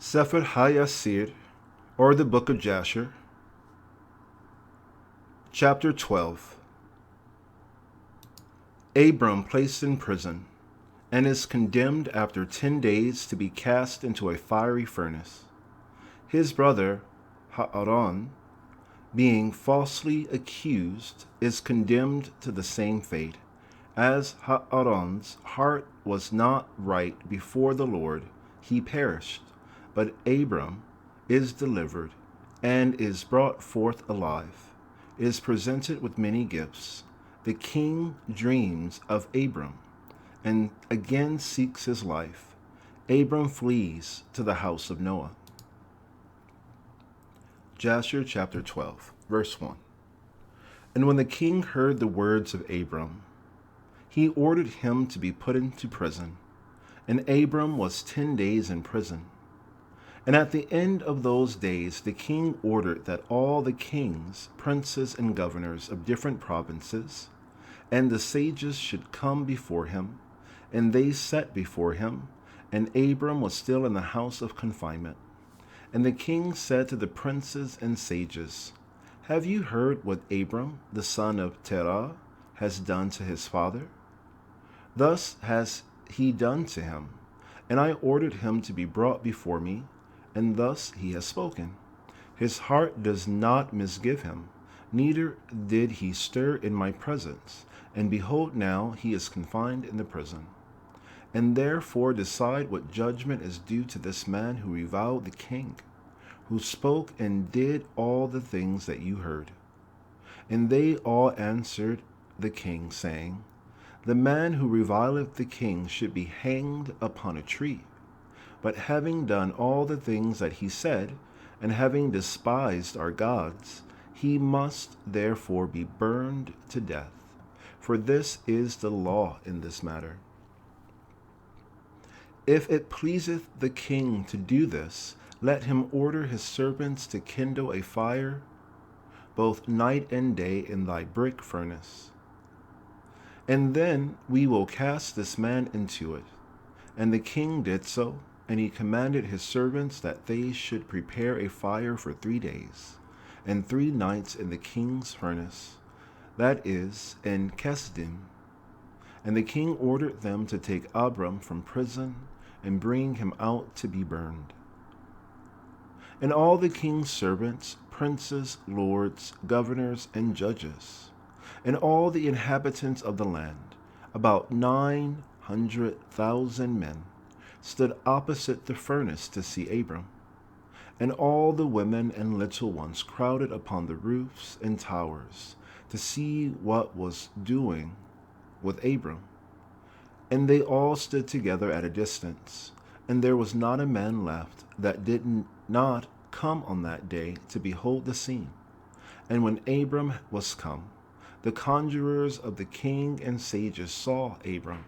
Sephir Yaseer, or the Book of Jasher, Chapter 12. Abram placed in prison, and is condemned after 10 days to be cast into a fiery furnace. His brother Haran, being falsely accused, is condemned to the same fate. As Haran's heart was not right before the Lord, he perished. But Abram is delivered, and is brought forth alive, is presented with many gifts. The king dreams of Abram, and again seeks his life. Abram flees to the house of Noah. Jasher chapter 12, verse 1. And when the king heard the words of Abram, he ordered him to be put into prison. And Abram was 10 days in prison. And at the end of those days the king ordered that all the kings, princes, and governors of different provinces, and the sages should come before him. And they sat before him, and Abram was still in the house of confinement. And the king said to the princes and sages, Have you heard what Abram, the son of Terah, has done to his father? Thus has he done to him, and I ordered him to be brought before me, and thus he has spoken. His heart does not misgive him, neither did he stir in my presence, and behold, now he is confined in the prison. And therefore decide what judgment is due to this man who reviled the king, who spoke and did all the things that you heard. And they all answered the king, saying, The man who revileth the king should be hanged upon a tree. But having done all the things that he said, and having despised our gods, he must therefore be burned to death. For this is the law in this matter. If it pleaseth the king to do this, let him order his servants to kindle a fire, both night and day, in thy brick furnace. And then we will cast this man into it. And the king did so. And he commanded his servants that they should prepare a fire for 3 days, and 3 nights in the king's furnace, that is, in Kesdim. And the king ordered them to take Abram from prison, and bring him out to be burned. And all the king's servants, princes, lords, governors, and judges, and all the inhabitants of the land, about 900,000 men, stood opposite the furnace to see Abram. And all the women and little ones crowded upon the roofs and towers to see what was doing with Abram. And they all stood together at a distance, and there was not a man left that did not come on that day to behold the scene. And when Abram was come, the conjurers of the king and sages saw Abram,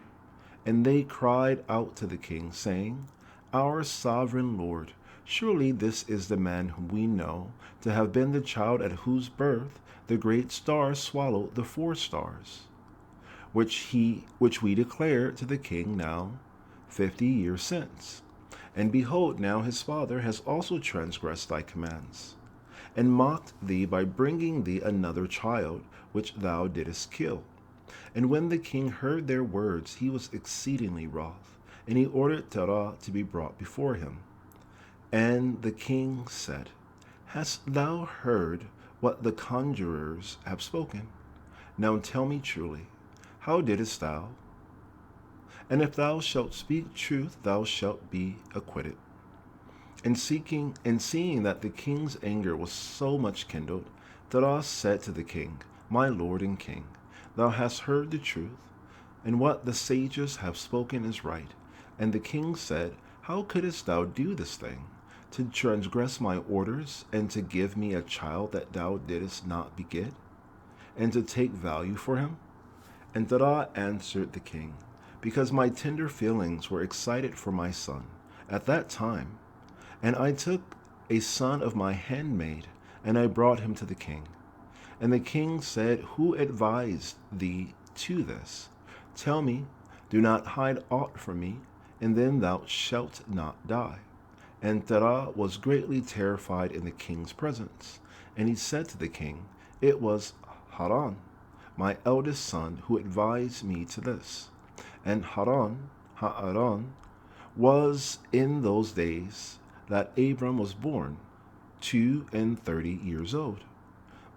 and they cried out to the king, saying, Our sovereign Lord, surely this is the man whom we know to have been the child at whose birth the great star swallowed the 4 stars, which we declared to the king now 50 years since. And behold, now his father has also transgressed thy commands, and mocked thee by bringing thee another child, which thou didst kill. And when the king heard their words, he was exceedingly wroth, and he ordered Terah to be brought before him. And the king said, Hast thou heard what the conjurers have spoken? Now tell me truly, how didst thou? And if thou shalt speak truth, thou shalt be acquitted. And seeing that the king's anger was so much kindled, Terah said to the king, My lord and king, thou hast heard the truth, and what the sages have spoken is right. And the king said, How couldest thou do this thing, to transgress my orders, and to give me a child that thou didst not beget, and to take value for him? And Terah answered the king, Because my tender feelings were excited for my son at that time, and I took a son of my handmaid, and I brought him to the king. And the king said, Who advised thee to this? Tell me, do not hide aught from me, and then thou shalt not die. And Terah was greatly terrified in the king's presence. And he said to the king, "It was Haran, my eldest son, who advised me to this." And Haran, was in those days that Abram was born, 32 years old.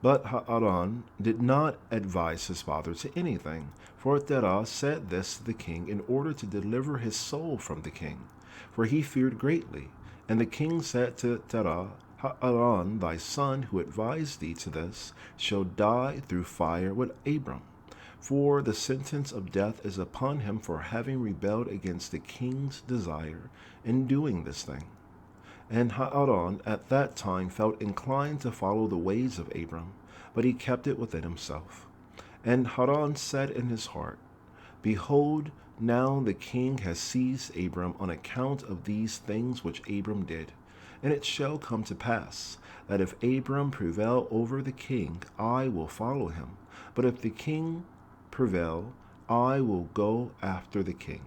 But Haran did not advise his father to anything, for Terah said this to the king in order to deliver his soul from the king, for he feared greatly. And the king said to Terah, "Haran, thy son, who advised thee to this, shall die through fire with Abram. For the sentence of death is upon him for having rebelled against the king's desire in doing this thing." And Haran at that time felt inclined to follow the ways of Abram, but he kept it within himself. And Haran said in his heart, "Behold, now the king has seized Abram on account of these things which Abram did. And it shall come to pass, that if Abram prevail over the king, I will follow him. But if the king prevail, I will go after the king."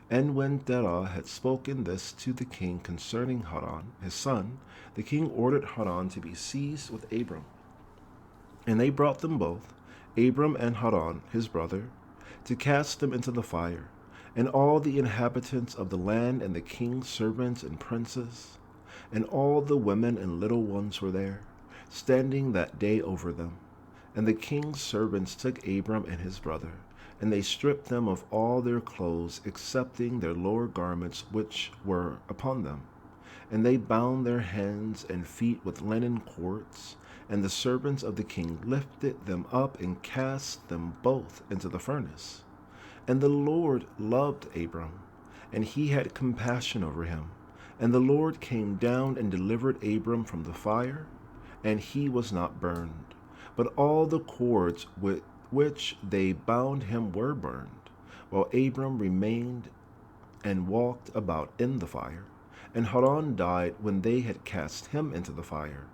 And when Terah had spoken this to the king concerning Haran, his son, the king ordered Haran to be seized with Abram. And they brought them both, Abram and Haran, his brother, to cast them into the fire. And all the inhabitants of the land, and the king's servants and princes, and all the women and little ones were there, standing that day over them. And the king's servants took Abram and his brother, and they stripped them of all their clothes, excepting their lower garments which were upon them. And they bound their hands and feet with linen cords, and the servants of the king lifted them up and cast them both into the furnace. And the Lord loved Abram, and he had compassion over him. And the Lord came down and delivered Abram from the fire, and he was not burned. But all the cords with which they bound him were burned, while Abram remained and walked about in the fire. And Haran died when they had cast him into the fire,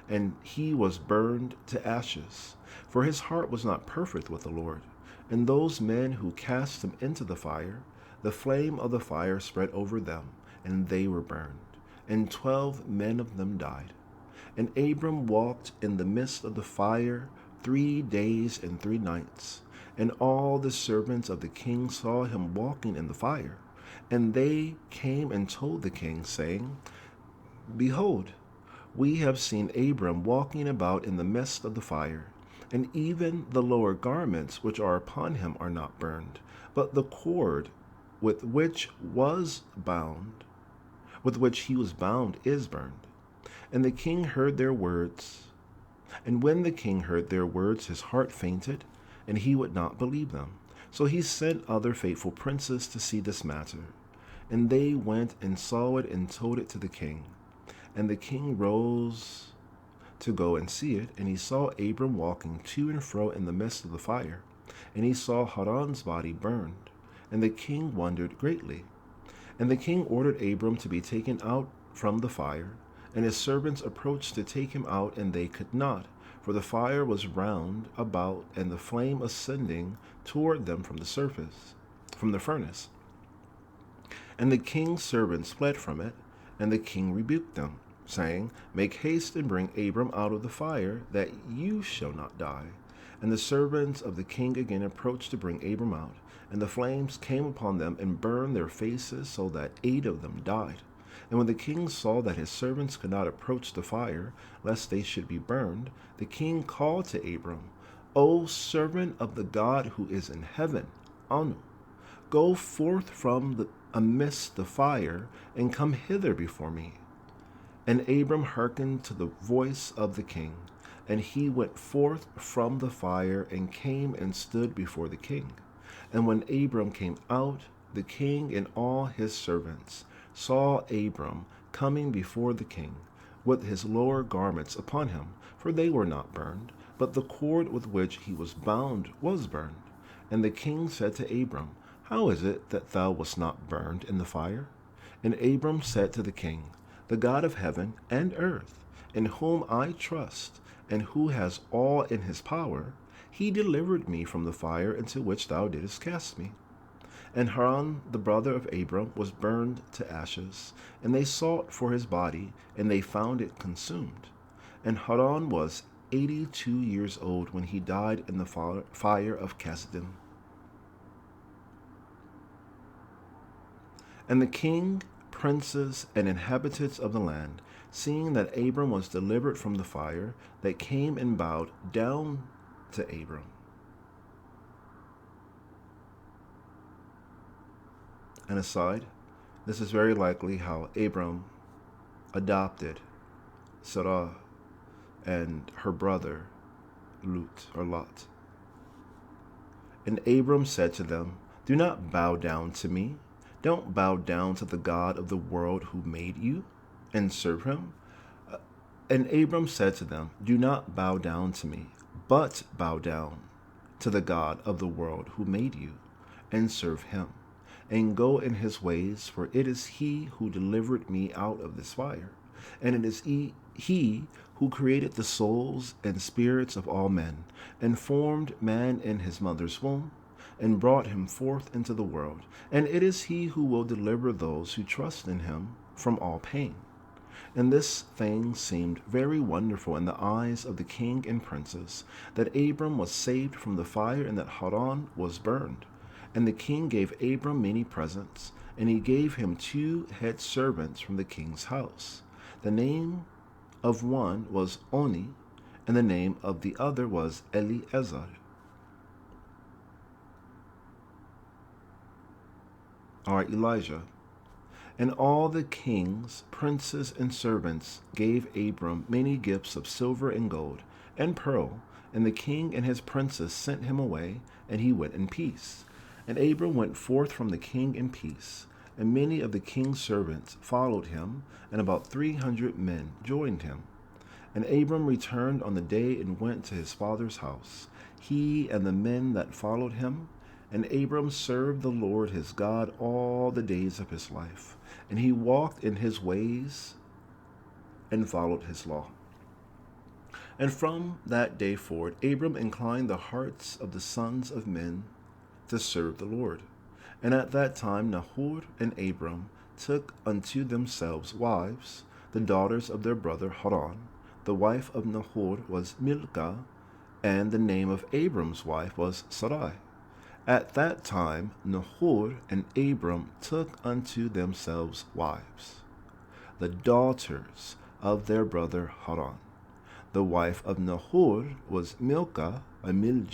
and he was burned to ashes, for his heart was not perfect with the Lord. And those men who cast him into the fire, the flame of the fire spread over them, and they were burned, and 12 men of them died. And Abram walked in the midst of the fire 3 days and 3 nights. And all the servants of the king saw him walking in the fire. And they came and told the king, saying, "Behold, we have seen Abram walking about in the midst of the fire, and even the lower garments which are upon him are not burned, but the cord with which he was bound is burned." And the king heard their words. And when the king heard their words, his heart fainted, and he would not believe them. So he sent other faithful princes to see this matter. And they went and saw it and told it to the king. And the king rose to go and see it, and he saw Abram walking to and fro in the midst of the fire. And he saw Haran's body burned. And the king wondered greatly. And the king ordered Abram to be taken out from the fire. And his servants approached to take him out, and they could not, for the fire was round about, and the flame ascending toward them from the furnace. And the king's servants fled from it, and the king rebuked them, saying, "Make haste and bring Abram out of the fire, that you shall not die." And the servants of the king again approached to bring Abram out, and the flames came upon them and burned their faces, so that 8 of them died. And when the king saw that his servants could not approach the fire, lest they should be burned, the king called to Abram, "O servant of the God who is in heaven, Anu, go forth from amidst the fire, and come hither before me." And Abram hearkened to the voice of the king, and he went forth from the fire, and came and stood before the king. And when Abram came out, the king and all his servants saw Abram coming before the king, with his lower garments upon him, for they were not burned, but the cord with which he was bound was burned. And the king said to Abram, "How is it that thou wast not burned in the fire?" And Abram said to the king, "The God of heaven and earth, in whom I trust, and who has all in his power, he delivered me from the fire into which thou didst cast me." And Haran, the brother of Abram, was burned to ashes, and they sought for his body, and they found it consumed. And Haran was 82 years old when he died in the fire of Kasdim. And the king, princes, and inhabitants of the land, seeing that Abram was delivered from the fire, they came and bowed down to Abram. An aside, this is very likely how Abram adopted Sarah and her brother Lot. And Abram said to them, "Do not bow down to me. Don't bow down to the God of the world who made you, and serve him." And Abram said to them, "Do not bow down to me, but bow down to the God of the world who made you, and serve him, and go in his ways, for it is he who delivered me out of this fire, and it is he who created the souls and spirits of all men, and formed man in his mother's womb, and brought him forth into the world, and it is he who will deliver those who trust in him from all pain." And this thing seemed very wonderful in the eyes of the king and princes, that Abram was saved from the fire, and that Haran was burned. And the king gave Abram many presents, and he gave him 2 head servants from the king's house. The name of one was Oni, and the name of the other was Eliezer. Elijah. And all the kings, princes, and servants gave Abram many gifts of silver and gold and pearl, and the king and his princes sent him away, and he went in peace. And Abram went forth from the king in peace, and many of the king's servants followed him, and about 300 men joined him. And Abram returned on the day and went to his father's house, he and the men that followed him. And Abram served the Lord his God all the days of his life, and he walked in his ways and followed his law. And from that day forward, Abram inclined the hearts of the sons of men to serve the Lord. And at that time Nahor and Abram took unto themselves wives, the daughters of their brother Haran. The wife of Nahor was Milcah, and the name of Abram's wife was Sarai. At that time Nahor and Abram took unto themselves wives, the daughters of their brother Haran. The wife of Nahor was Milcah, Amileh,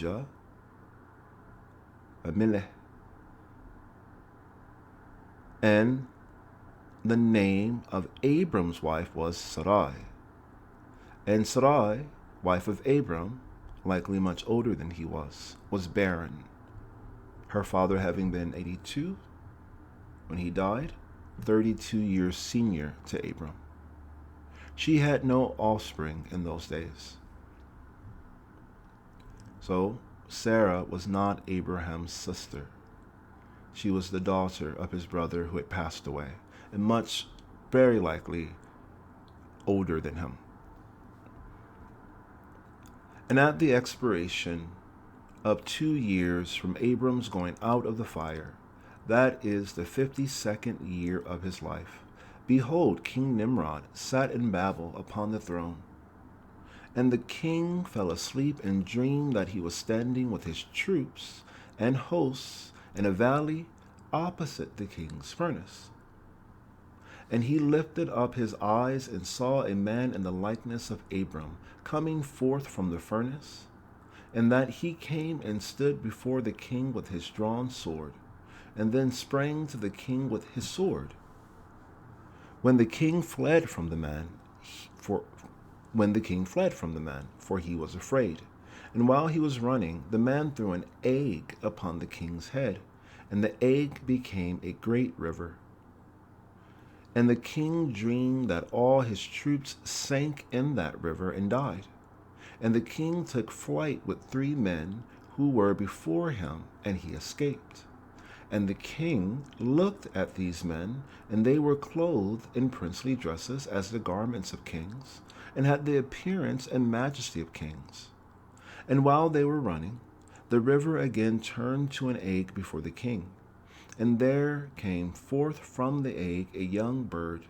and the name of Abram's wife was Sarai. And Sarai, wife of Abram, likely much older than he was barren, her father having been 82 when he died, 32 years senior to Abram. She had no offspring in those days. So Sarah was not Abraham's sister. She was the daughter of his brother who had passed away, and very likely, older than him. And at the expiration of 2 years from Abram's going out of the fire, that is the 52nd year of his life, behold, King Nimrod sat in Babel upon the throne. And the king fell asleep and dreamed that he was standing with his troops and hosts in a valley opposite the king's furnace. And he lifted up his eyes and saw a man in the likeness of Abram coming forth from the furnace, and that he came and stood before the king with his drawn sword, and then sprang to the king with his sword. When the king fled from the man, for he was afraid. And while he was running, the man threw an egg upon the king's head, and the egg became a great river. And the king dreamed that all his troops sank in that river and died. And the king took flight with 3 men who were before him, and he escaped. And the king looked at these men, and they were clothed in princely dresses as the garments of kings, and had the appearance and majesty of kings. And while they were running, the river again turned to an egg before the king. And there came forth from the egg a young bird,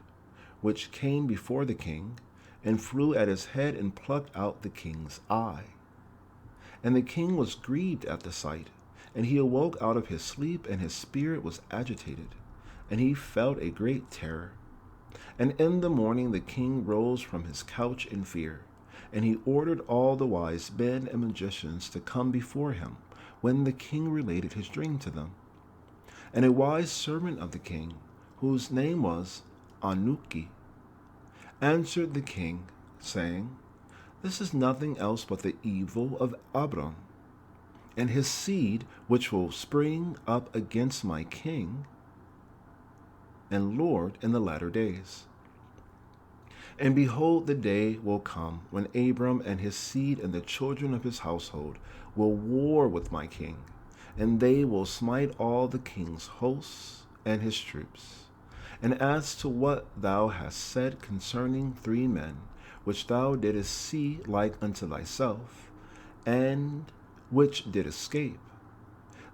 which came before the king, and flew at his head and plucked out the king's eye. And the king was grieved at the sight, and he awoke out of his sleep, and his spirit was agitated, and he felt a great terror. And in the morning the king rose from his couch in fear, and he ordered all the wise men and magicians to come before him, when the king related his dream to them. And a wise servant of the king, whose name was Anuki, answered the king, saying, This is nothing else but the evil of Abram, and his seed, which will spring up against my king and Lord in the latter days. And behold, the day will come when Abram and his seed and the children of his household will war with my king, and they will smite all the king's hosts and his troops. And as to what thou hast said concerning 3 men, which thou didst see like unto thyself, and which did escape,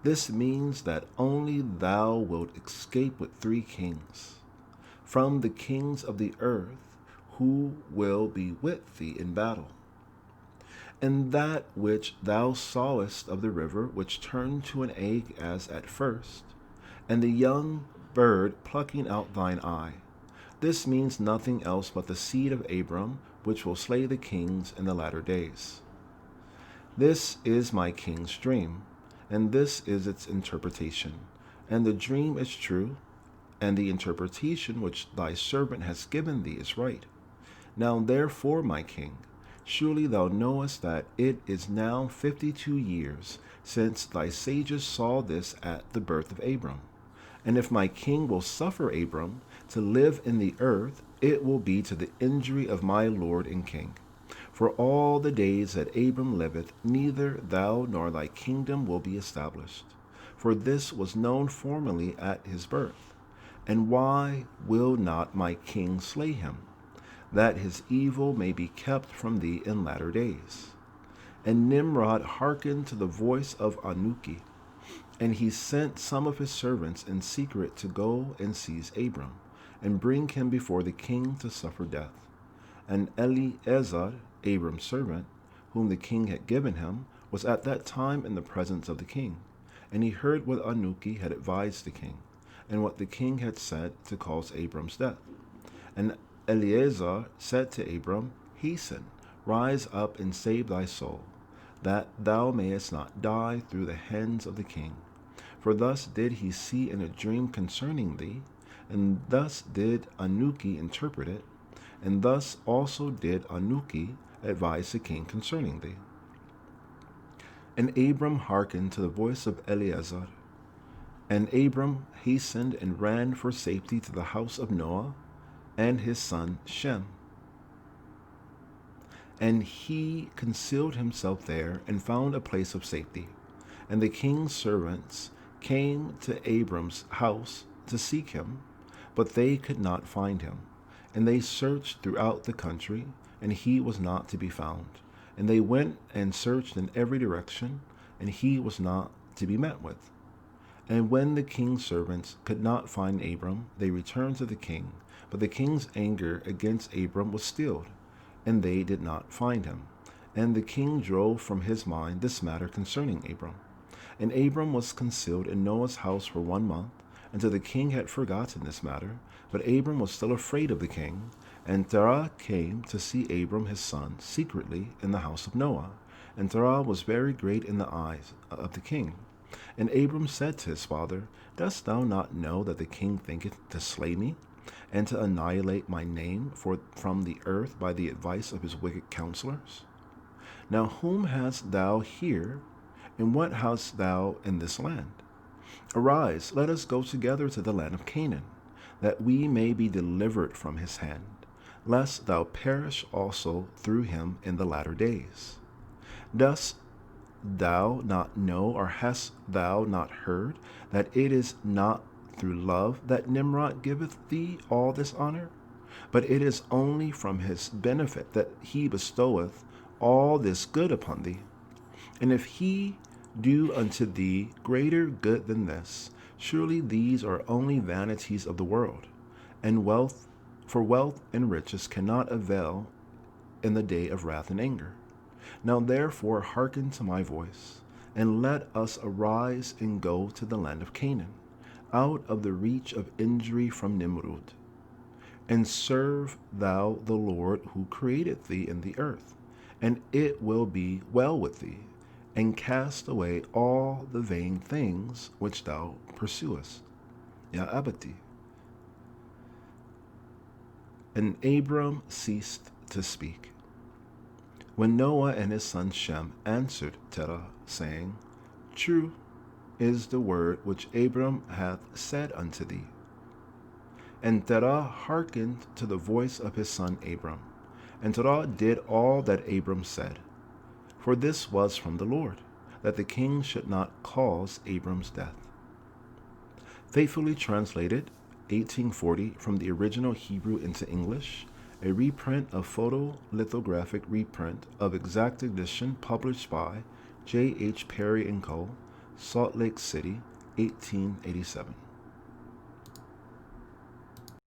this means that only thou wilt escape with 3 kings, from the kings of the earth, who will be with thee in battle. And that which thou sawest of the river, which turned to an egg as at first, and the young bird plucking out thine eye, this means nothing else but the seed of Abram, which will slay the kings in the latter days. This is my king's dream, and this is its interpretation. And the dream is true, and the interpretation which thy servant has given thee is right. Now therefore, my king, surely thou knowest that it is now 52 years since thy sages saw this at the birth of Abram. And if my king will suffer Abram to live in the earth, it will be to the injury of my lord and king. For all the days that Abram liveth, neither thou nor thy kingdom will be established. For this was known formerly at his birth. And why will not my king slay him, that his evil may be kept from thee in latter days? And Nimrod hearkened to the voice of Anuki, and he sent some of his servants in secret to go and seize Abram, and bring him before the king to suffer death. And Eliezer, Abram's servant, whom the king had given him, was at that time in the presence of the king. And he heard what Anuki had advised the king, and what the king had said to cause Abram's death. And Eliezer said to Abram, Hasten, rise up and save thy soul, that thou mayest not die through the hands of the king. For thus did he see in a dream concerning thee, and thus did Anuki interpret it, and thus also did Anuki advise the king concerning thee. And Abram hearkened to the voice of Eliezer. And Abram hastened and ran for safety to the house of Noah and his son Shem. And he concealed himself there and found a place of safety. And the king's servants came to Abram's house to seek him, but they could not find him. And they searched throughout the country, and he was not to be found. And they went and searched in every direction, and he was not to be met with. And when the king's servants could not find Abram, they returned to the king. But the king's anger against Abram was stilled, and they did not find him. And the king drove from his mind this matter concerning Abram. And Abram was concealed in Noah's house for 1 month, until the king had forgotten this matter. But Abram was still afraid of the king. And Terah came to see Abram his son secretly in the house of Noah. And Terah was very great in the eyes of the king. And Abram said to his father, Dost thou not know that the king thinketh to slay me, and to annihilate my name from the earth by the advice of his wicked counselors? Now whom hast thou here, and what hast thou in this land? Arise, let us go together to the land of Canaan, that we may be delivered from his hand, lest thou perish also through him in the latter days. Dost thou not know, or hast thou not heard, that it is not through love that Nimrod giveth thee all this honor? But it is only from his benefit that he bestoweth all this good upon thee. And if he do unto thee greater good than this, Surely these are only vanities of the world, and wealth and riches cannot avail in the day of wrath and anger. Now therefore hearken to my voice, and let us arise and go to the land of Canaan, out of the reach of injury from Nimrod. And serve thou the Lord who created thee in the earth, and it will be well with thee, and cast away all the vain things which thou pursuest. Ya'abati. And Abram ceased to speak. When Noah and his son Shem answered Terah, saying, True is the word which Abram hath said unto thee. And Terah hearkened to the voice of his son Abram, and Terah did all that Abram said. For this was from the Lord, that the king should not cause Abram's death. Faithfully translated, 1840, from the original Hebrew into English, a reprint of photolithographic reprint of exact edition published by J. H. Perry & Co., Salt Lake City, 1887.